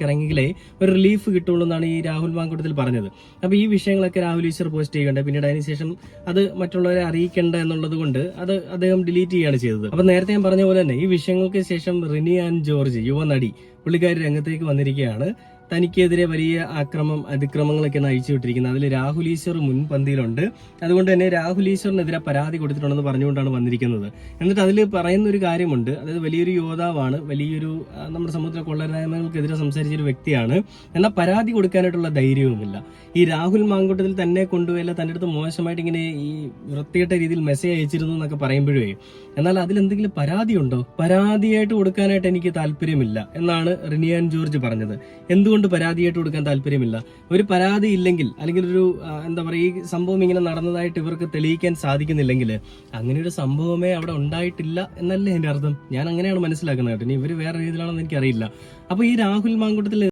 ഇറങ്ങിയെങ്കിലേ ഒരു റിലീഫ് കിട്ടുള്ളൂ എന്നാണ് ഈ രാഹുൽ മാങ്കൂട്ടത്തിൽ പറഞ്ഞത്. അപ്പൊ ഈ വിഷയങ്ങളൊക്കെ രാഹുൽ ഈശ്വർ പോസ്റ്റ് ചെയ്യേണ്ട, പിന്നീട് അതിനുശേഷം അത് മറ്റുള്ളവരെ അറിയിക്കേണ്ട എന്നുള്ളത് കൊണ്ട് അത് അദ്ദേഹം ഡിലീറ്റ് ചെയ്യുകയാണ് ചെയ്തത്. അപ്പൊ നേരത്തെ ഞാൻ പറഞ്ഞ പോലെ തന്നെ ഈ വിഷയങ്ങൾക്ക് ശേഷം റിനി ആൻഡ് ജോർജ്, യുവനടി, പുള്ളിക്കാരി രംഗത്തേക്ക് വന്നിരിക്കുകയാണ്. തനിക്കെതിരെ വലിയ അതിക്രമങ്ങളൊക്കെ അയച്ചുവിട്ടിരിക്കുന്നത്. അതിൽ രാഹുൽ ഈശ്വർ മുൻപന്തിയിലുണ്ട്. അതുകൊണ്ട് തന്നെ രാഹുൽ ഈശ്വറിനെതിരെ പരാതി കൊടുത്തിട്ടുണ്ടെന്ന് പറഞ്ഞുകൊണ്ടാണ് വന്നിരിക്കുന്നത്. എന്നിട്ട് അതിൽ പറയുന്ന ഒരു കാര്യമുണ്ട്, അതായത് വലിയൊരു യോദ്ധാവാണ്, വലിയൊരു നമ്മുടെ സമൂഹത്തിലെ കൊള്ളരായ്മകൾക്കെതിരെ സംസാരിച്ചൊരു വ്യക്തിയാണ്, എന്നാൽ പരാതി കൊടുക്കാനായിട്ടുള്ള ധൈര്യവുമില്ല. ഈ രാഹുൽ മാങ്കൂട്ടത്തിൽ തന്നെ കൊണ്ടുപോയല്ല തന്റെ അടുത്ത് മോശമായിട്ട് ഇങ്ങനെ ഈ വൃത്തികെട്ട രീതിയിൽ മെസ്സേജ് അയച്ചിരുന്നു എന്നൊക്കെ പറയുമ്പോഴേ, എന്നാൽ അതിലെന്തെങ്കിലും പരാതി ഉണ്ടോ? പരാതിയായിട്ട് കൊടുക്കാനായിട്ട് എനിക്ക് താല്പര്യമില്ല എന്നാണ് റിനി ആൻഡ് ജോർജ് പറഞ്ഞത്. എന്തുകൊണ്ട് പരാതിയായിട്ട് കൊടുക്കാൻ താല്പര്യമില്ല? ഒരു പരാതി ഇല്ലെങ്കിൽ, അല്ലെങ്കിൽ ഒരു എന്താ പറയുക, ഈ സംഭവം ഇങ്ങനെ നടന്നതായിട്ട് ഇവർക്ക് തെളിയിക്കാൻ സാധിക്കുന്നില്ലെങ്കിൽ അങ്ങനെ ഒരു സംഭവമേ അവിടെ ഉണ്ടായിട്ടില്ല എന്നല്ലേ എന്റെ അർത്ഥം. ഞാൻ അങ്ങനെയാണ് മനസ്സിലാക്കുന്നത് കേട്ടോ. ഇനി ഇവര് വേറെ രീതിയിലാണെന്ന് എനിക്കറിയില്ല. അപ്പൊ ഈ രാഹുൽ മാങ്കൂട്ടത്തിൽ